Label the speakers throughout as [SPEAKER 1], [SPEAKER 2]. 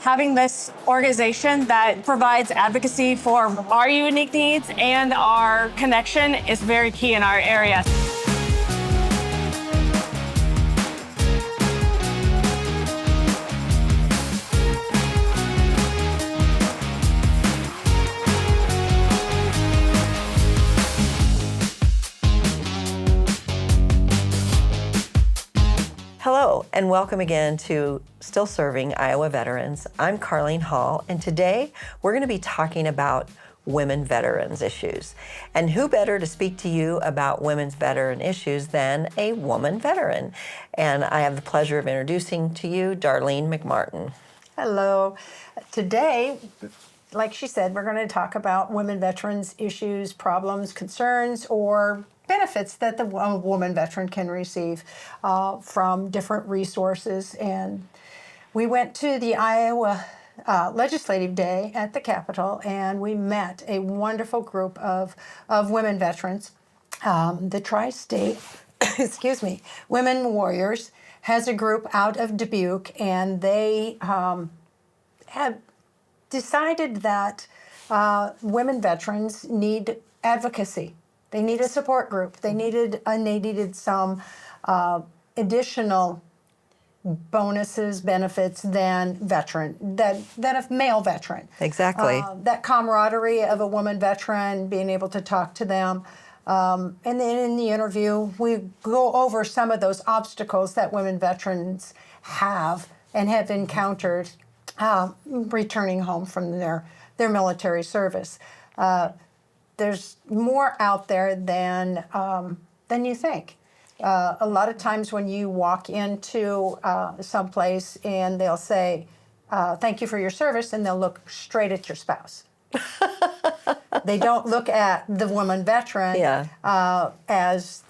[SPEAKER 1] Having this organization that provides advocacy for our unique needs and our connection is very key in our area.
[SPEAKER 2] Hello, and welcome again to Still Serving Iowa Veterans. I'm Carlene Hall, and today we're going to be talking about women veterans issues. And who better to speak to you about women's veteran issues than a woman veteran? And I have the pleasure of introducing to you Darlene McMartin.
[SPEAKER 3] Hello. Today, like she said, we're going to talk about women veterans issues, problems, concerns, or benefits that the woman veteran can receive from different resources. And we went to the Iowa Legislative Day at the Capitol, and we met a wonderful group of women veterans. The Tri-State, excuse me, Women Warriors has a group out of Dubuque, and they have decided that women veterans need advocacy. They need a support group. They needed some additional bonuses, benefits than a male veteran.
[SPEAKER 2] Exactly.
[SPEAKER 3] That camaraderie of a woman veteran, being able to talk to them. And then in the interview, we go over some of those obstacles that women veterans have and have encountered returning home from their military service. There's more out there than you think. A lot of times when you walk into someplace and they'll say, thank you for your service, and they'll look straight at your spouse. They don't look at the woman veteran as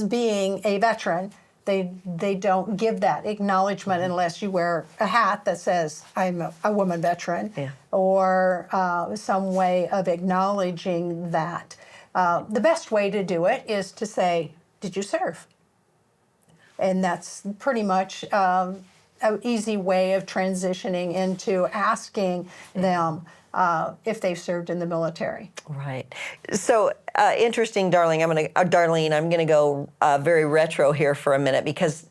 [SPEAKER 3] being a veteran. They don't give that acknowledgement unless you wear a hat that says, I'm a woman veteran, or some way of acknowledging that. The best way to do it is to say, did you serve? And that's pretty much an easy way of transitioning into asking them if they've served in the military.
[SPEAKER 2] Right. So interesting, Darlene. I'm going to go very retro here for a minute because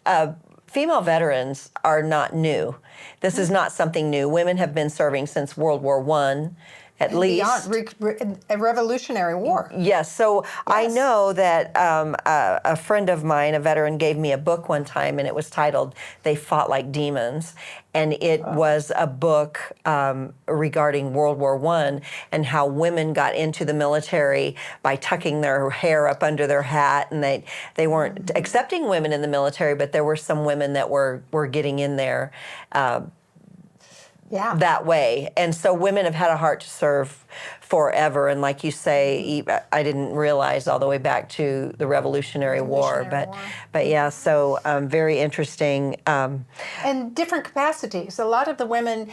[SPEAKER 2] female veterans are not new. This is not something new. Women have been serving since World War I. At least.
[SPEAKER 3] Beyond a Revolutionary War.
[SPEAKER 2] Yes. So I know that a friend of mine, a veteran, gave me a book one time, and it was titled "They Fought Like Demons," and it was a book regarding World War I and how women got into the military by tucking their hair up under their hat, and they weren't accepting women in the military, but there were some women that were getting in there. That way. And so women have had a heart to serve forever. And like you say, I didn't realize all the way back to the Revolutionary War. But yeah, so very interesting.
[SPEAKER 3] And different capacities. A lot of the women,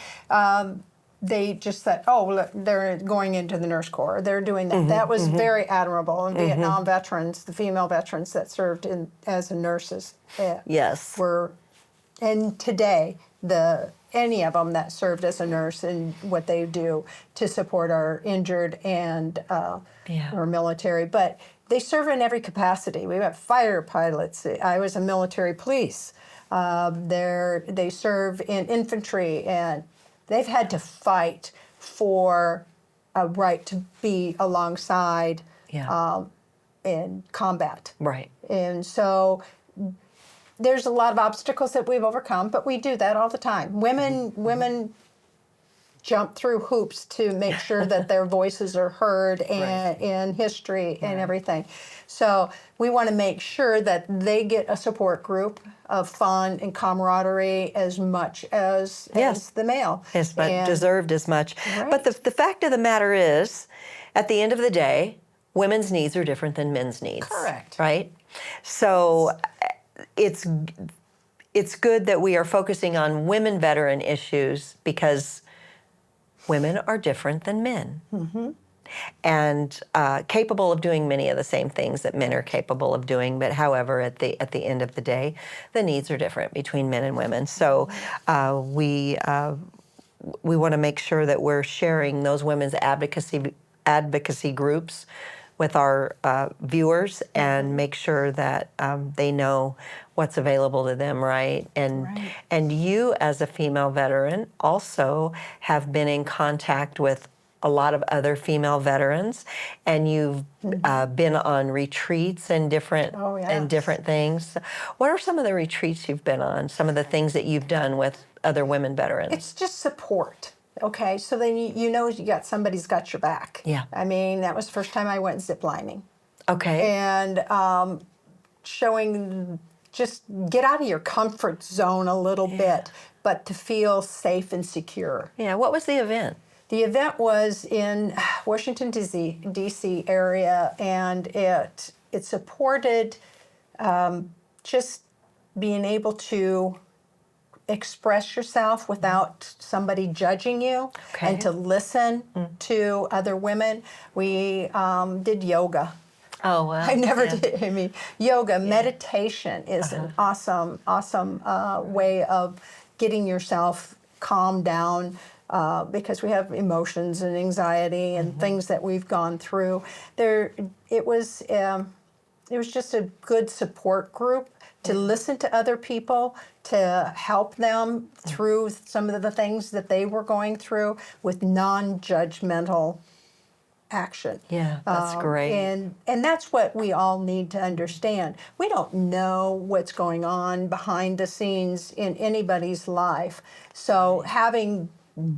[SPEAKER 3] they just said, oh, look, they're going into the nurse corps. They're doing that. That was very admirable. And Vietnam veterans, the female veterans that served as nurses. Were, and today, any of them that served as a nurse and what they do to support our injured and our military. But they serve in every capacity. We have fighter pilots. I was a military police. They serve in infantry, and they've had to fight for a right to be alongside in combat.
[SPEAKER 2] Right.
[SPEAKER 3] And so there's a lot of obstacles that we've overcome, but we do that all the time. Women jump through hoops to make sure that their voices are heard and in history and everything. So we want to make sure that they get a support group of fun and camaraderie as much as the male.
[SPEAKER 2] Yes, but deserved as much. Right. But the fact of the matter is, at the end of the day, women's needs are different than men's needs.
[SPEAKER 3] Correct.
[SPEAKER 2] Right? So it's good that we are focusing on women veteran issues because women are different than men. and capable of doing many of the same things that men are capable of doing. But however, at the end of the day, the needs are different between men and women. So we want to make sure that we're sharing those women's advocacy groups with our viewers and make sure that they know what's available to them, right? And you, as a female veteran, also have been in contact with a lot of other female veterans, and you've been on retreats and different things. What are some of the retreats you've been on? Some of the things that you've done with other women veterans?
[SPEAKER 3] It's just support. Okay, so then you know you got somebody's got your back.
[SPEAKER 2] Yeah.
[SPEAKER 3] I mean, that was the first time I went ziplining.
[SPEAKER 2] Okay.
[SPEAKER 3] And showing, just get out of your comfort zone a little bit, but to feel safe and secure.
[SPEAKER 2] Yeah. What was the event?
[SPEAKER 3] The event was in Washington, D.C. area, and it supported just being able to express yourself without somebody judging you, and to listen to other women. We did yoga.
[SPEAKER 2] Oh, wow.
[SPEAKER 3] I never did. I mean, yoga, meditation is an awesome way of getting yourself calmed down, because we have emotions and anxiety and things that we've gone through. It was just a good support group to listen to other people, to help them through some of the things that they were going through with non-judgmental action.
[SPEAKER 2] Yeah, that's great.
[SPEAKER 3] And that's what we all need to understand. We don't know what's going on behind the scenes in anybody's life. So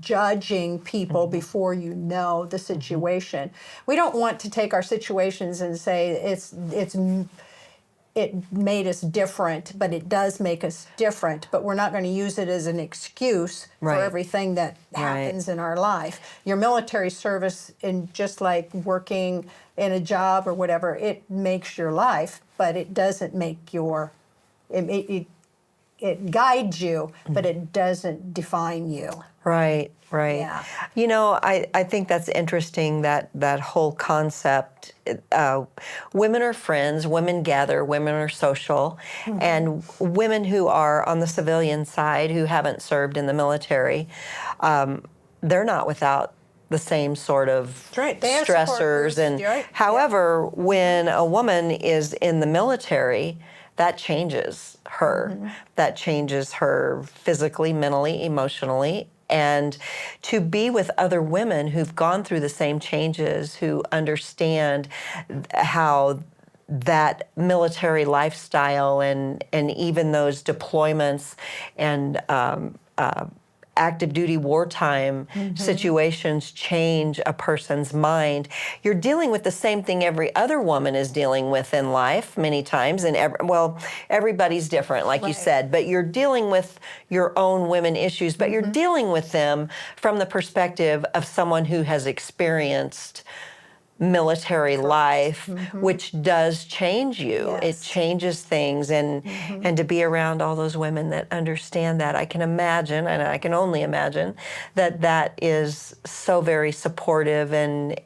[SPEAKER 3] judging people before you know the situation. We don't want to take our situations and say it made us different, but it does make us different, but we're not going to use it as an excuse for everything that happens in our life. Your military service, and just like working in a job or whatever, it makes your life, but it doesn't make it guides you, but it doesn't define you.
[SPEAKER 2] Right.
[SPEAKER 3] Yeah.
[SPEAKER 2] You know, I think that's interesting, that whole concept. Women are friends, women gather, women are social, and women who are on the civilian side who haven't served in the military, they're not without the same sort of stressors. And however, when a woman is in the military, that changes her. That changes her physically, mentally, emotionally. And to be with other women who've gone through the same changes, who understand how that military lifestyle and even those deployments and active duty wartime situations change a person's mind. You're dealing with the same thing every other woman is dealing with in life many times, and everybody's different, like you said, but you're dealing with your own women issues, but you're dealing with them from the perspective of someone who has experienced military life, which does change you. It changes things, and to be around all those women that understand that, I can imagine, and I can only imagine, that is so very supportive and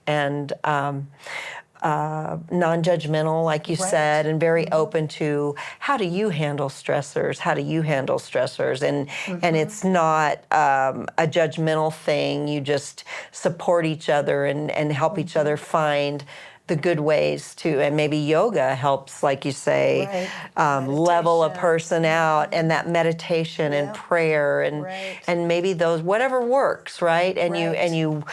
[SPEAKER 2] non-judgmental, like you said, and very open to how do you handle stressors? How do you handle stressors? And it's not a judgmental thing. You just support each other and help each other find the good ways to, and maybe yoga helps, like you say, level a person out, and that meditation and prayer and maybe those, whatever works, right? And you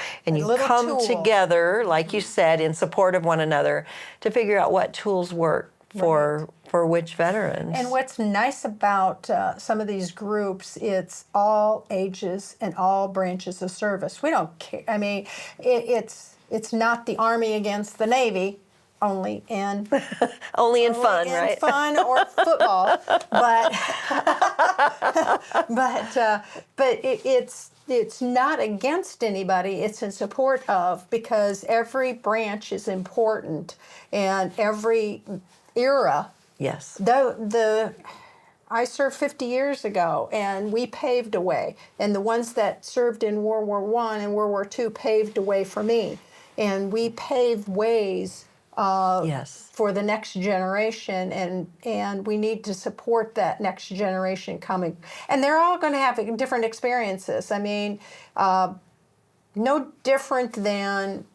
[SPEAKER 2] come together, like you said, in support of one another to figure out what tools work for which veterans.
[SPEAKER 3] And what's nice about some of these groups, it's all ages and all branches of service. We don't care. I mean, it's not the Army against the Navy, only in
[SPEAKER 2] only in fun, right?
[SPEAKER 3] Fun or football, but it's not against anybody. It's in support of, because every branch is important, and every era.
[SPEAKER 2] Yes.
[SPEAKER 3] I served 50 years ago, and we paved a way. And the ones that served in World War I and World War II paved a way for me. and we pave ways
[SPEAKER 2] Yes.
[SPEAKER 3] for the next generation, and we need to support that next generation coming. And they're all going to have different experiences. I mean, no different than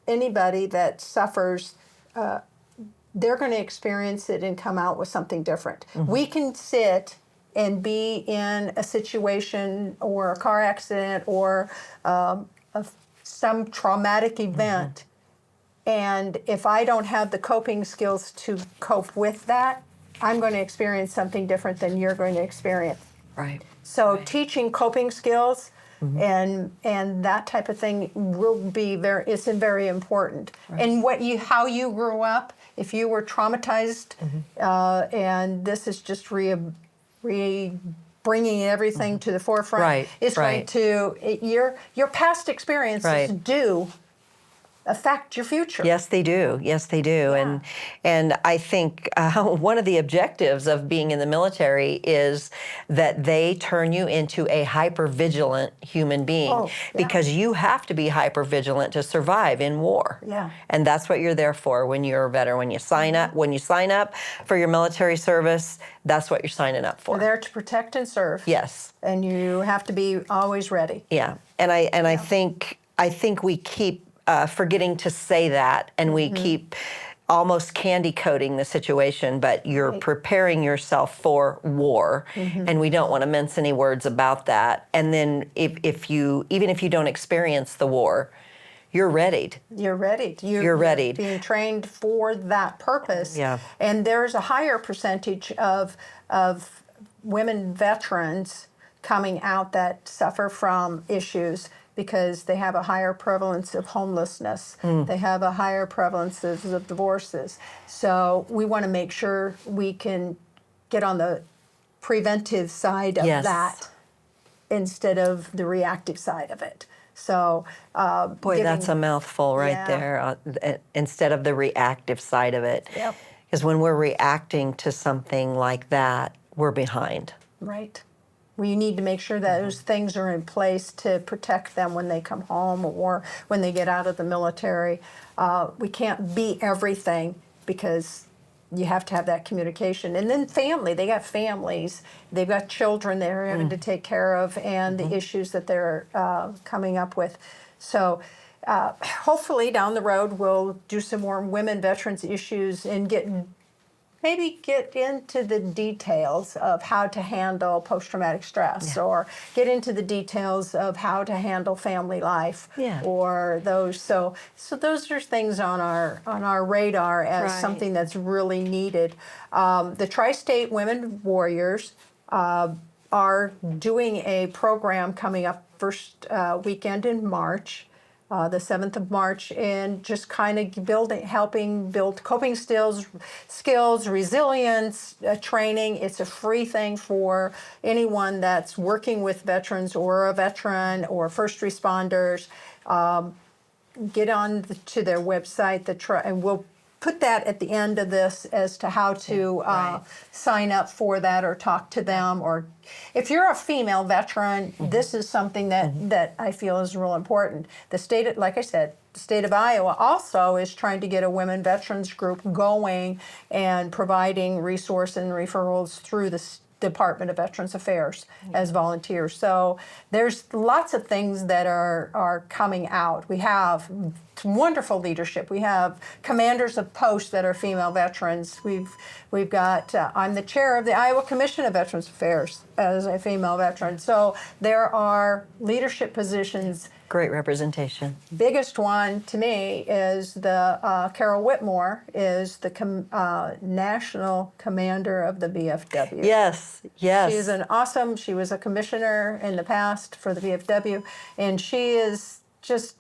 [SPEAKER 3] anybody that suffers. They're going to experience it and come out with something different. We can sit and be in a situation or a car accident or some traumatic event. And if I don't have the coping skills to cope with that, I'm going to experience something different than you're going to experience.
[SPEAKER 2] Right.
[SPEAKER 3] So teaching coping skills and that type of thing will be it's very important. Right. And how you grew up, if you were traumatized, and this is just bringing everything to the forefront.
[SPEAKER 2] Right.
[SPEAKER 3] It's going to your past experiences do affect your future.
[SPEAKER 2] Yes, they do. Yes, they do.
[SPEAKER 3] Yeah.
[SPEAKER 2] And I think one of the objectives of being in the military is that they turn you into a hyper-vigilant human being, because you have to be hyper-vigilant to survive in war.
[SPEAKER 3] Yeah.
[SPEAKER 2] And that's what you're there for when you're a veteran. When you sign up for your military service, that's what you're signing up for.
[SPEAKER 3] You're there to protect and serve.
[SPEAKER 2] Yes.
[SPEAKER 3] And you have to be always ready.
[SPEAKER 2] Yeah. And I think we keep forgetting to say that, and we keep almost candy coating the situation, but you're preparing yourself for war, and we don't want to mince any words about that. And then even if you don't experience the war, you're readied.
[SPEAKER 3] You're ready.
[SPEAKER 2] You're readied.
[SPEAKER 3] Being trained for that purpose.
[SPEAKER 2] Yeah.
[SPEAKER 3] And there's a higher percentage of women veterans coming out that suffer from issues because they have a higher prevalence of homelessness. They have a higher prevalence of divorces. So we want to make sure we can get on the preventive side of that instead of the reactive side of it. So,
[SPEAKER 2] boy, that's a mouthful right there. Instead of the reactive side of it, because when we're reacting to something like that, we're behind.
[SPEAKER 3] Right. We need to make sure that those things are in place to protect them when they come home or when they get out of the military. We can't be everything because you have to have that communication. And then family, they got families, they've got children they're having to take care of, and the issues that they're coming up with. So hopefully down the road we'll do some more women veterans issues and maybe get into the details of how to handle post-traumatic stress, or get into the details of how to handle family life, or those. So those are things on our radar as something that's really needed. The Tri-State Women Warriors are doing a program coming up first weekend in March. The 7th of March, and just kind of helping build coping skills, resilience training. It's a free thing for anyone that's working with veterans or a veteran or first responders. Get on to their website, and we'll put that at the end of this as to how to sign up for that or talk to them. Or if you're a female veteran, this is something that I feel is real important. The state, like I said, the state of Iowa also is trying to get a women veterans group going and providing resource and referrals through the Department of Veterans Affairs as volunteers. So there's lots of things that are coming out. We have wonderful leadership. We have commanders of posts that are female veterans. We've got I'm the chair of the Iowa Commission of Veterans Affairs as a female veteran. So there are leadership positions.
[SPEAKER 2] Great representation.
[SPEAKER 3] Biggest one to me is the Carol Whitmore is the national commander of the VFW.
[SPEAKER 2] Yes.
[SPEAKER 3] She was a commissioner in the past for the VFW, and she is just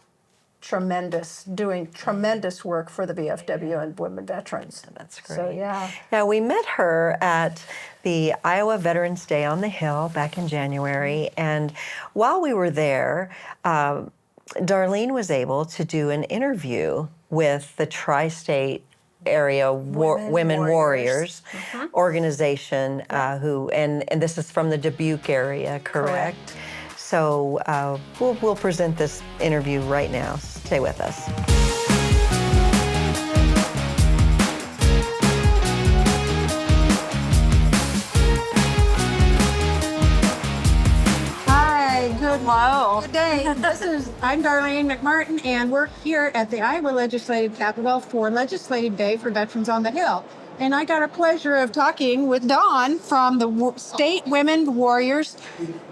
[SPEAKER 3] tremendous, doing tremendous work for the VFW and women veterans.
[SPEAKER 2] That's great.
[SPEAKER 3] So,
[SPEAKER 2] Yeah, we met her at the Iowa Veterans Day on the Hill back in January, and while we were there, Darlene was able to do an interview with the Tri-State Area Women Warriors organization, and this is from the Dubuque area, correct? So we'll present this interview right now. Stay with us.
[SPEAKER 3] Good day. I'm Darlene McMartin, and we're here at the Iowa Legislative Capitol for Legislative Day for Veterans on the Hill. And I got a pleasure of talking with Dawn from the State Women Warriors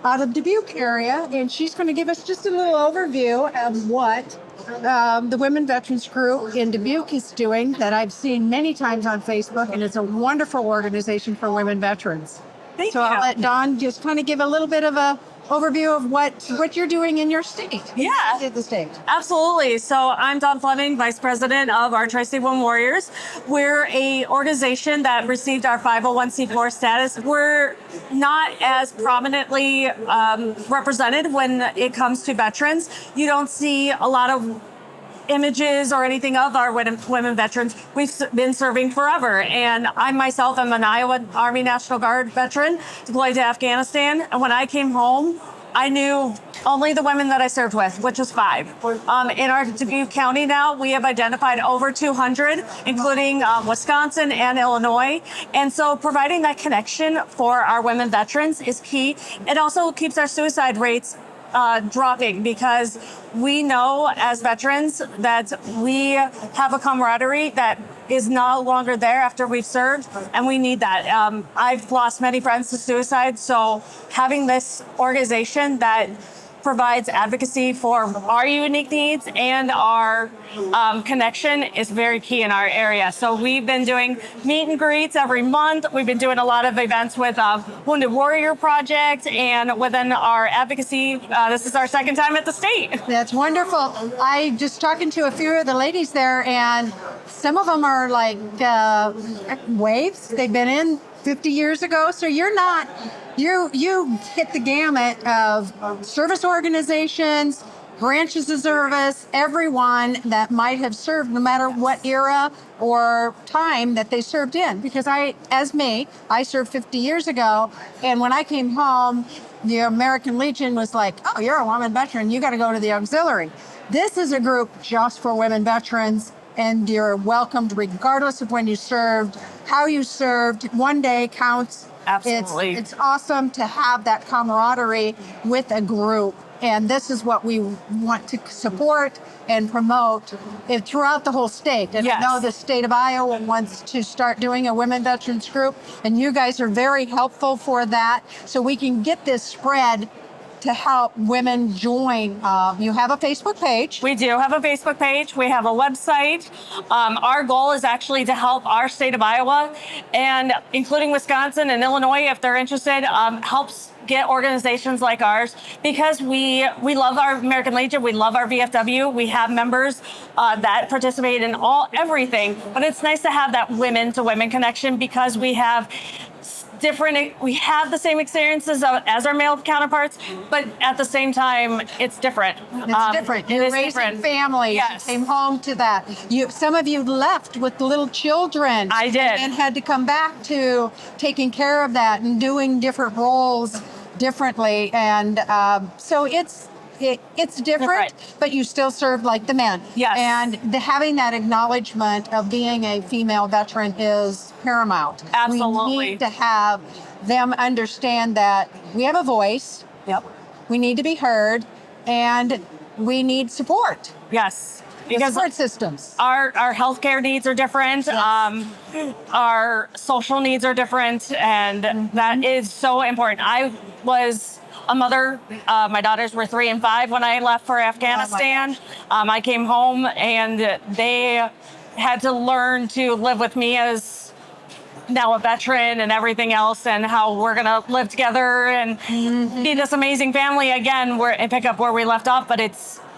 [SPEAKER 3] out of Dubuque area, and she's going to give us just a little overview of what the Women Veterans Group in Dubuque is doing that I've seen many times on Facebook, and it's a wonderful organization for women veterans.
[SPEAKER 1] Thank you.
[SPEAKER 3] I'll let Dawn just kind of give a little bit of a overview of what you're doing in your state.
[SPEAKER 1] Yeah.
[SPEAKER 3] In the state.
[SPEAKER 1] Absolutely. So I'm Dawn Fleming, Vice President of our Tri-State Women Warriors. We're a organization that received our 501c4 status. We're not as prominently represented when it comes to veterans. You don't see a lot of images or anything of our women veterans. We've been serving forever. And I myself am an Iowa Army National Guard veteran deployed to Afghanistan. And when I came home, I knew only the women that I served with, which was 5. In our Dubuque County now, we have identified over 200, including Wisconsin and Illinois. And so providing that connection for our women veterans is key. It also keeps our suicide rates dropping, because we know as veterans that we have a camaraderie that is no longer there after we've served, and we need that. I've lost many friends to suicide, so having this organization that provides advocacy for our unique needs and our connection is very key in our area. So we've been doing meet and greets every month. We've been doing a lot of events with Wounded Warrior Project and within our advocacy. This is our second time at the state.
[SPEAKER 3] That's wonderful. I just talking to a few of the ladies there, and some of them are like waves. They've been in 50 years ago. So you're not, you hit the gamut of service organizations, branches of service, everyone that might have served, no matter what era or time that they served in. Because I served 50 years ago, and when I came home, the American Legion was like, oh, you're a woman veteran, you got to go to the auxiliary. This is a group just for women veterans, and you're welcomed regardless of when you served, how you served. One day counts.
[SPEAKER 1] Absolutely.
[SPEAKER 3] It's awesome to have that camaraderie with a group. And this is what we want to support and promote throughout the whole state. And
[SPEAKER 1] Yes.
[SPEAKER 3] I know the state of Iowa wants to start doing a women veterans group, and you guys are very helpful for that, so we can get this spread to help women join. You have a Facebook page.
[SPEAKER 1] We do have a Facebook page. We have a website. Our goal is actually to help our state of Iowa, and including Wisconsin and Illinois, if they're interested, helps get organizations like ours, because we love our American Legion, we love our VFW, we have members that participate in everything, but it's nice to have that women to women connection, because we have the same experiences as our male counterparts, but at the same time, it's different.
[SPEAKER 3] It's different. You're raising families.
[SPEAKER 1] Yes.
[SPEAKER 3] You came home to that. Some of you left with little children.
[SPEAKER 1] I did.
[SPEAKER 3] And had to come back to taking care of that and doing different roles differently. And so it's different, but you still serve like the men.
[SPEAKER 1] Yes.
[SPEAKER 3] And having that acknowledgement of being a female veteran is paramount.
[SPEAKER 1] Absolutely.
[SPEAKER 3] We need to have them understand that we have a voice.
[SPEAKER 1] Yep.
[SPEAKER 3] We need to be heard, and we need support.
[SPEAKER 1] Yes.
[SPEAKER 3] Because support systems.
[SPEAKER 1] Our healthcare needs are different.
[SPEAKER 3] Yes.
[SPEAKER 1] Our social needs are different, and that is so important. I was a mother. My daughters were 3 and 5 when I left for Afghanistan. I came home, and they had to learn to live with me as now a veteran and everything else, and how we're going to live together and be this amazing family again, and pick up where we left off. But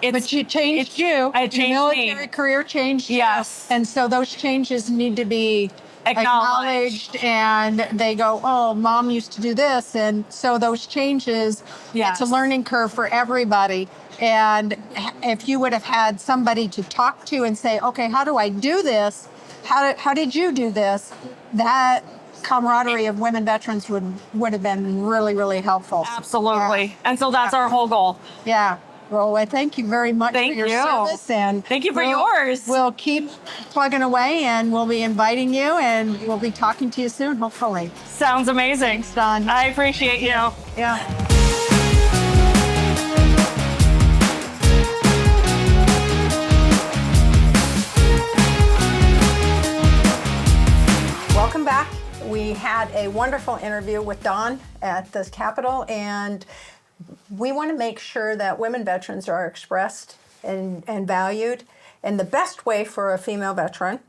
[SPEAKER 3] but you changed you.
[SPEAKER 1] It changed
[SPEAKER 3] Your military
[SPEAKER 1] me.
[SPEAKER 3] career changed you.
[SPEAKER 1] Yes.
[SPEAKER 3] And so those changes need to be
[SPEAKER 1] Acknowledged.
[SPEAKER 3] and they go, oh, mom used to do this. And so those changes,
[SPEAKER 1] Yes.
[SPEAKER 3] it's a learning curve for everybody. And if you would have had somebody to talk to and say, okay, how do I do this? How did you do this? That camaraderie of women veterans would have been really, really helpful.
[SPEAKER 1] Absolutely. And so that's our whole goal.
[SPEAKER 3] Yeah. Well, I thank you very much
[SPEAKER 1] Thank
[SPEAKER 3] for your
[SPEAKER 1] you.
[SPEAKER 3] service, and
[SPEAKER 1] Thank you for yours.
[SPEAKER 3] We'll keep plugging away, and we'll be inviting you, and we'll be talking to you soon, hopefully.
[SPEAKER 1] Sounds amazing.
[SPEAKER 3] Thanks, Dawn.
[SPEAKER 1] I appreciate you.
[SPEAKER 3] Yeah. Welcome back. We had a wonderful interview with Dawn at the Capitol, and we want to make sure that women veterans are expressed and valued. And the best way for a female veteran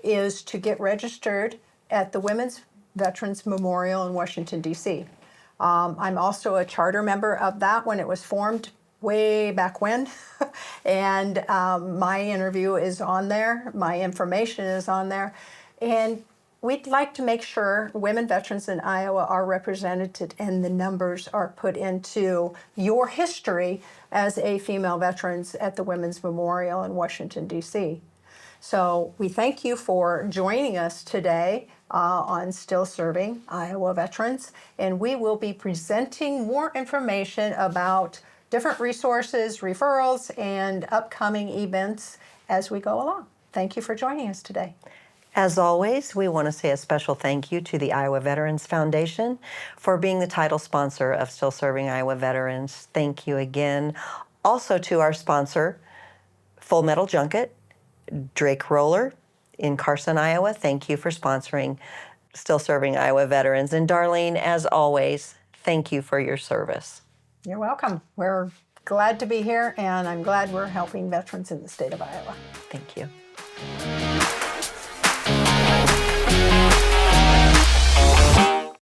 [SPEAKER 3] is to get registered at the Women's Veterans Memorial in Washington, D.C. I'm also a charter member of that when it was formed way back when. And my interview is on there. My information is on there. And we'd like to make sure women veterans in Iowa are represented and the numbers are put into your history as a female veterans at the Women's Memorial in Washington, D.C. So we thank you for joining us today on Still Serving Iowa Veterans, and we will be presenting more information about different resources, referrals, and upcoming events as we go along. Thank you for joining us today.
[SPEAKER 2] As always, we want to say a special thank you to the Iowa Veterans Foundation for being the title sponsor of Still Serving Iowa Veterans. Thank you again. Also to our sponsor, Full Metal Junket, Drake Roller in Carson, Iowa. Thank you for sponsoring Still Serving Iowa Veterans. And Darlene, as always, thank you for your service.
[SPEAKER 3] You're welcome. We're glad to be here, and I'm glad we're helping veterans in the state of Iowa.
[SPEAKER 2] Thank you.